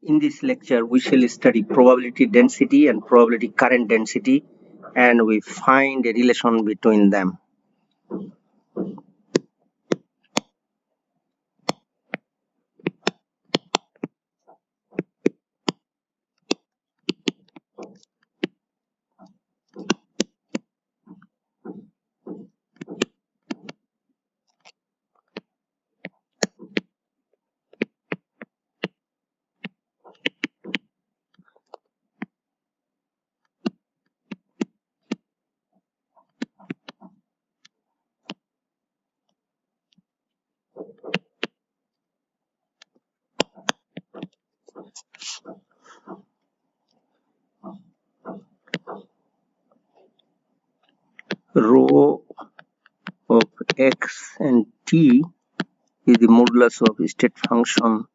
In this lecture, we shall study probability density and probability current density, and we find a relation between them. Rho of x and t is the modulus of state function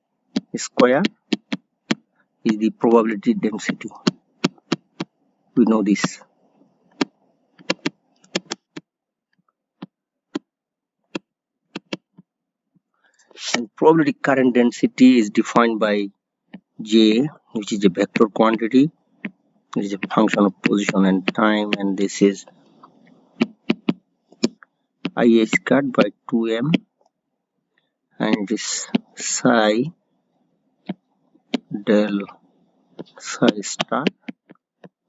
square is the probability density. We know this. And probability current density is defined by J, which is a vector quantity. It is a function of position and time, and this is I squared by 2m, and it is psi del psi star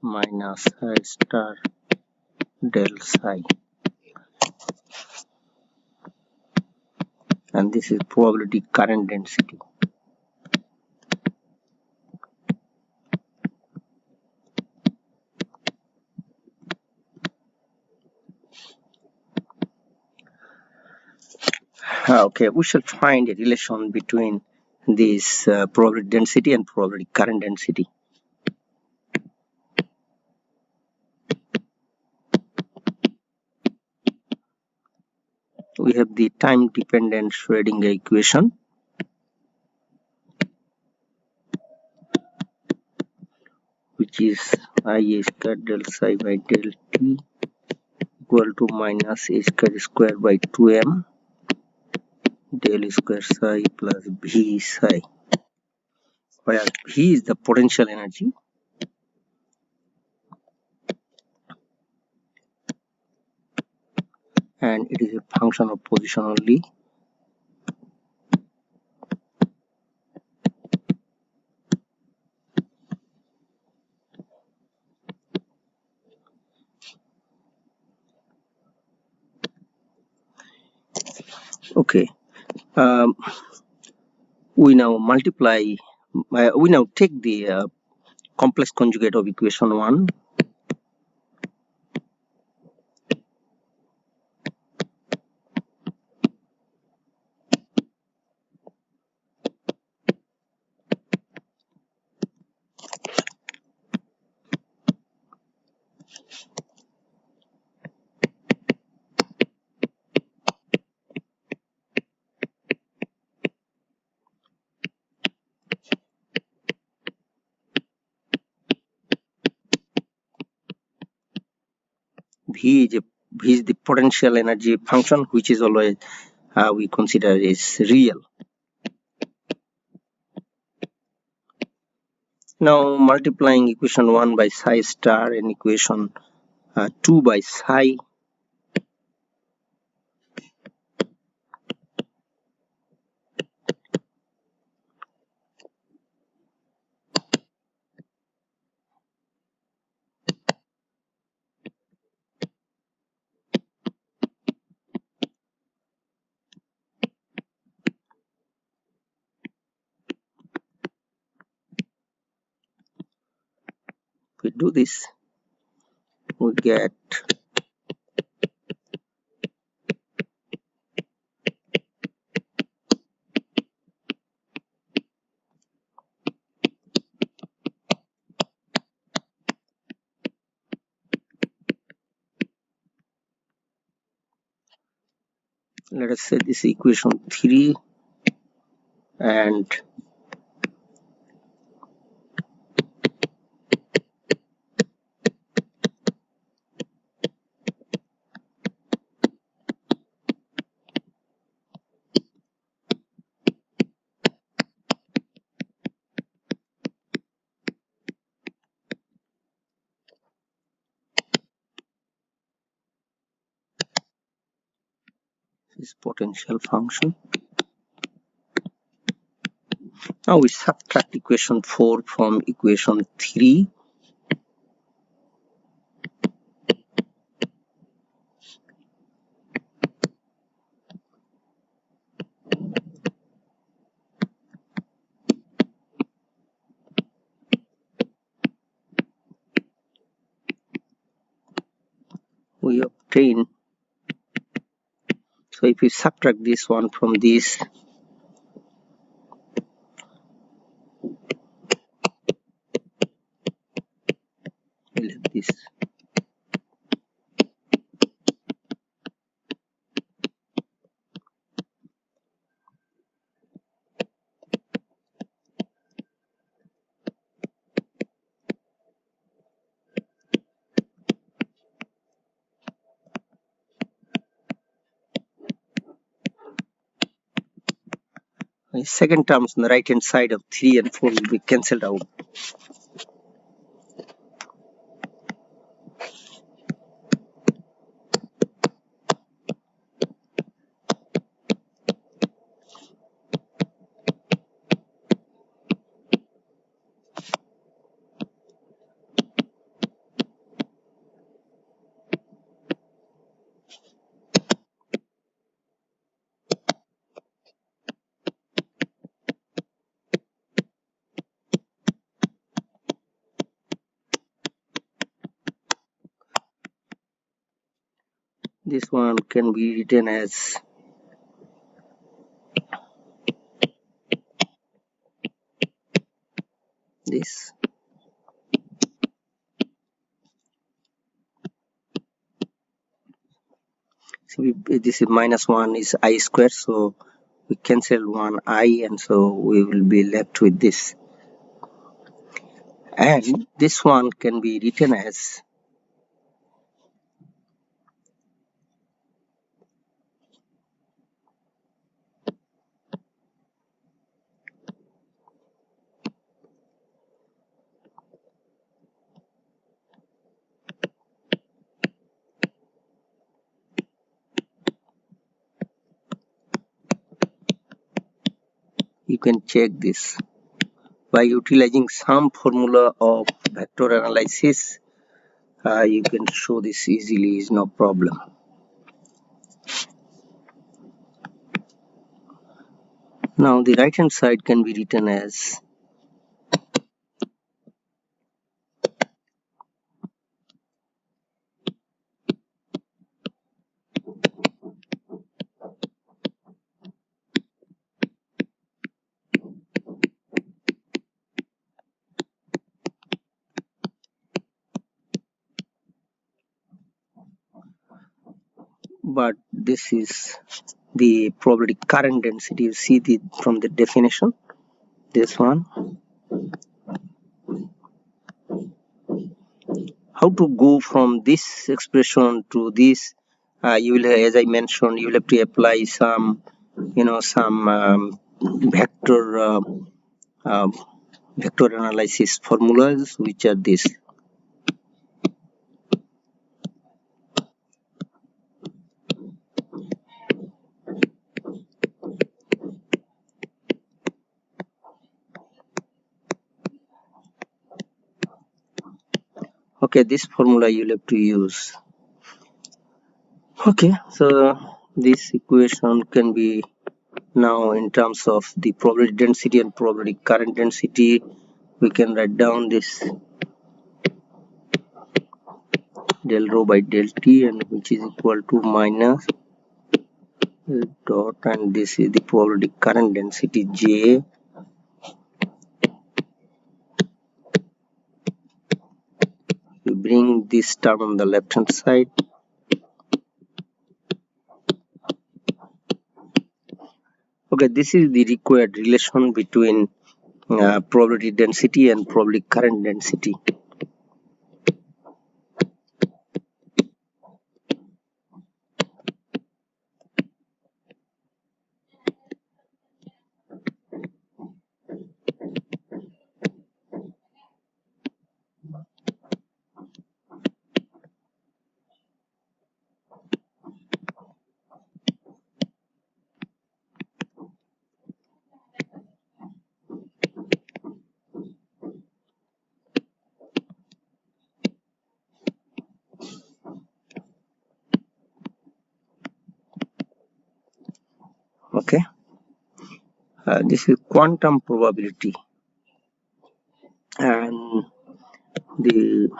minus psi star del psi, and this is probability current density. Okay, we shall find a relation between this probability density and probability current density. We have the time dependent Schrödinger equation, which is I squared del psi by del t equal to minus a square by 2m del square psi plus v psi, where v is the potential energy and it is a function of position only. Okay, we now take the complex conjugate of equation 1. V is the potential energy function, which is always we consider is real. Now multiplying equation 1 by psi star and equation 2 by psi, we do this, we get let us say this equation 3, and this potential function. Now we subtract equation 4 from equation 3. We obtain, so if we subtract this one from this, we'll have this. The second terms on the right hand side of 3 and 4 will be cancelled out. This one can be written as this. So this is -1 is I square, so we cancel one I, and so we will be left with this. And this one can be written as you can check this by utilizing some formula of vector analysis. You can show this easily, is no problem. Now the right hand side can be written as but this is the probability current density. You see the from the definition, this one. How to go from this expression to this? You will, as I mentioned, you will have to apply some, some vector um, vector analysis formulas, which are this. Okay, this formula you'll have to use. Okay, so this equation can be now in terms of the probability density and probability current density. We can write down this del rho by del t, and which is equal to minus dot, and this is the probability current density J. We bring this term on the left hand side. Okay, this is the required relation between probability density and probability current density. Okay, this is quantum probability, and the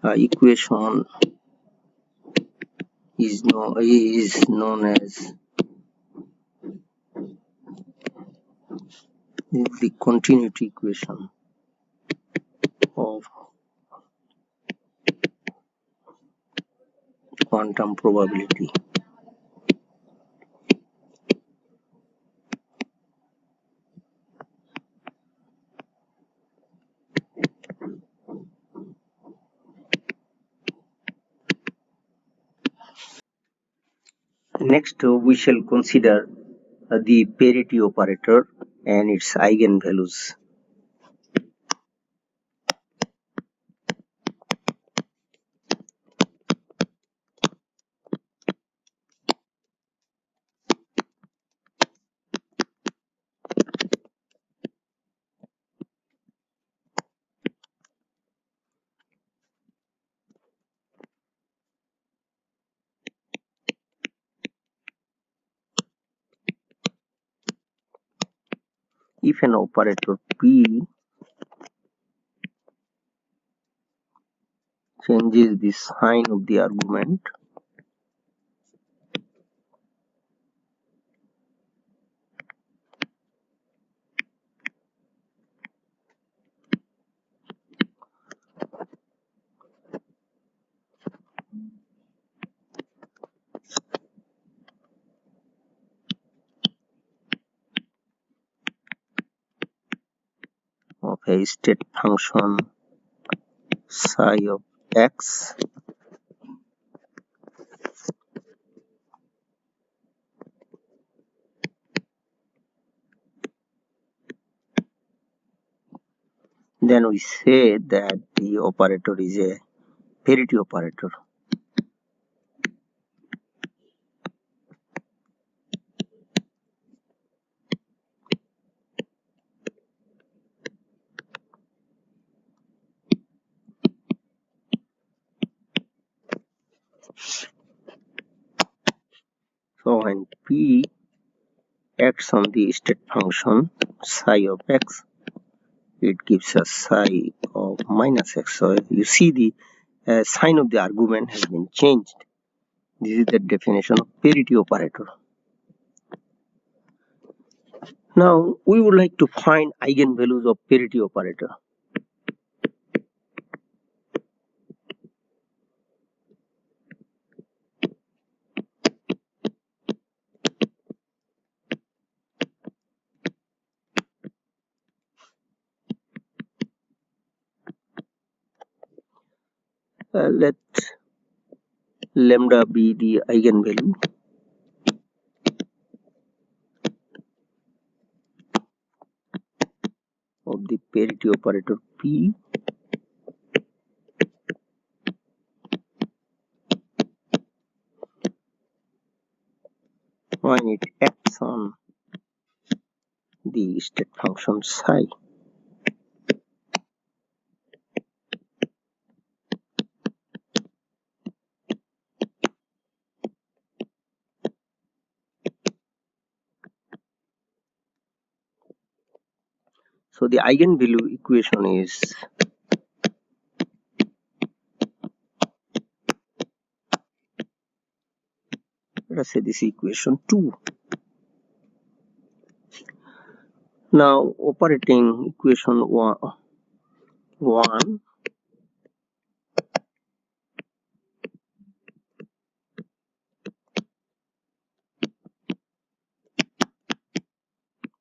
equation is known as the continuity equation of quantum probability. Next, we shall consider the parity operator and its eigenvalues. If an operator P changes the sign of the argument, of a state function psi of x, then we say that the operator is a parity operator. So when P acts on the state function psi of x, it gives us psi of minus x. So you see the sign of the argument has been changed. This is the definition of parity operator. Now we would like to find eigenvalues of parity operator. Let lambda be the eigenvalue of the parity operator P when it acts on the state function psi. So the eigenvalue equation is let us say this equation 2. Now operating equation 1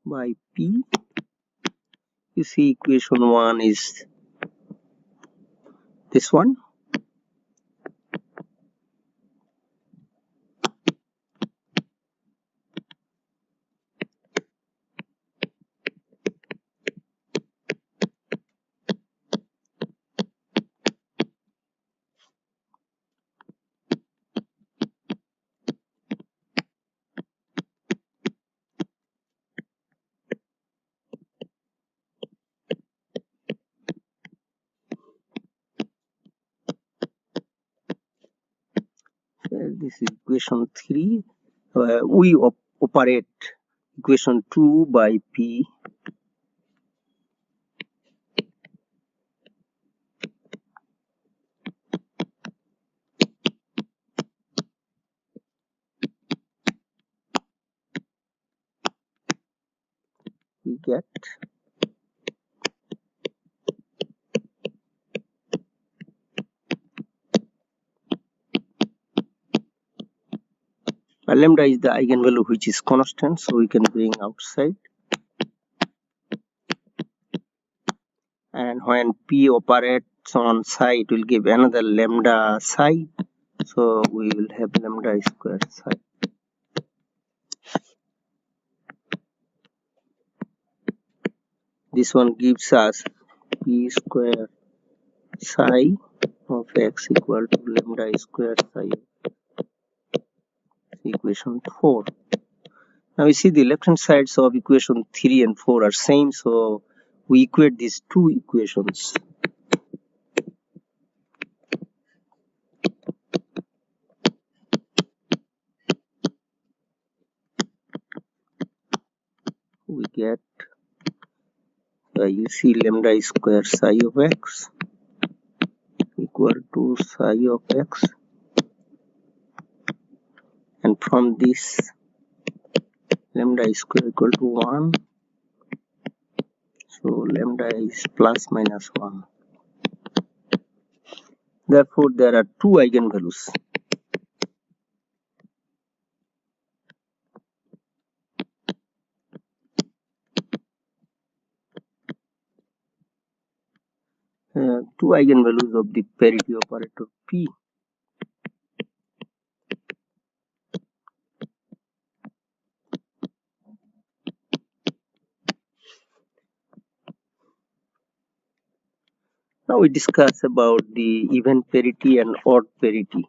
by P, you see equation 1 is this one. This is equation 3. We operate equation 2 by p, we get lambda is the eigenvalue which is constant, so we can bring outside. And when p operates on psi, it will give another lambda psi, so we will have lambda square psi. This one gives us p square psi of x equal to lambda square psi, equation 4. Now we see the left hand sides of equation 3 and 4 are same, so we equate these two equations. We get you see lambda square psi of x equal to psi of x, and from this lambda square equal to 1, so lambda is plus minus 1. Therefore there are two eigenvalues. Two eigenvalues of the parity operator p. Now we discuss about the even parity and odd parity.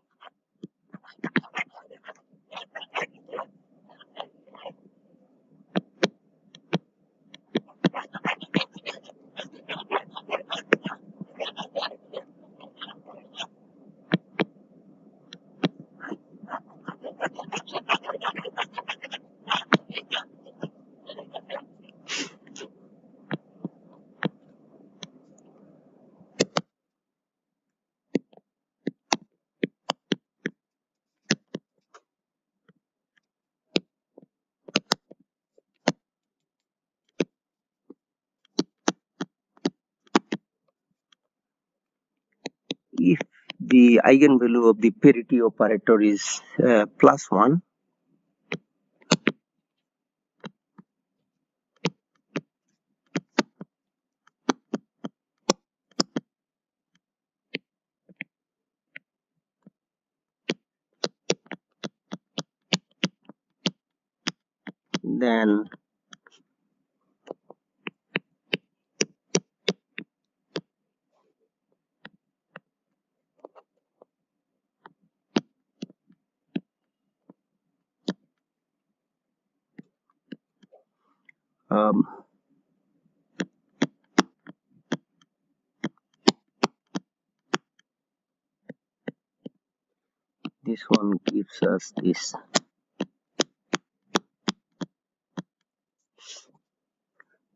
If the eigenvalue of the parity operator is plus 1, then this one gives us this.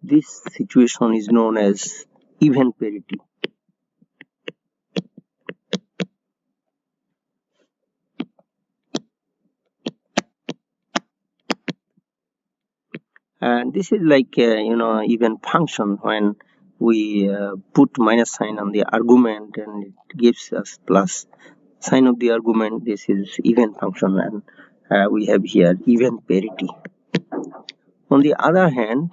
This situation is known as even parity. And this is like even function. When we put minus sign on the argument and it gives us plus sign of the argument, this is even function, and we have here even parity. On the other hand,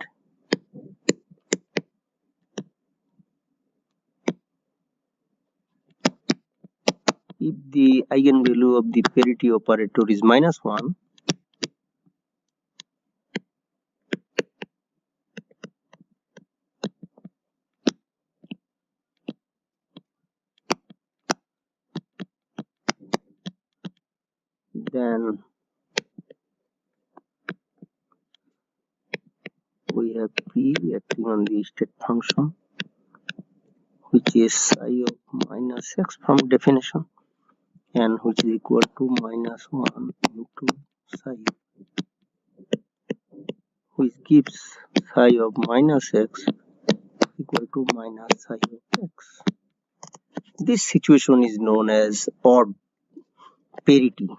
if the eigenvalue of the parity operator is minus 1, then we have p acting on the state function, which is psi of minus x from definition, and which is equal to minus 1 into psi. which gives psi of minus x equal to minus psi of x. This situation is known as odd parity.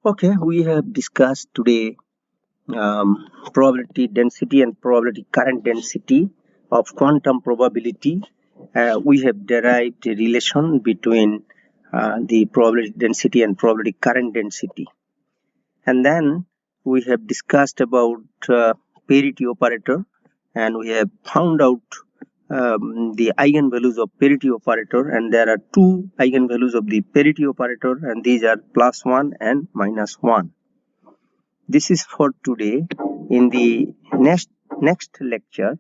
Okay, we have discussed today probability density and probability current density of quantum probability. We have derived a relation between the probability density and probability current density. And then we have discussed about parity operator, and we have found out the eigenvalues of parity operator, and there are two eigenvalues of the parity operator, and these are +1 and -1. This is for today. In the next lecture,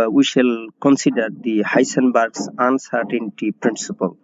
we shall consider the Heisenberg's uncertainty principle.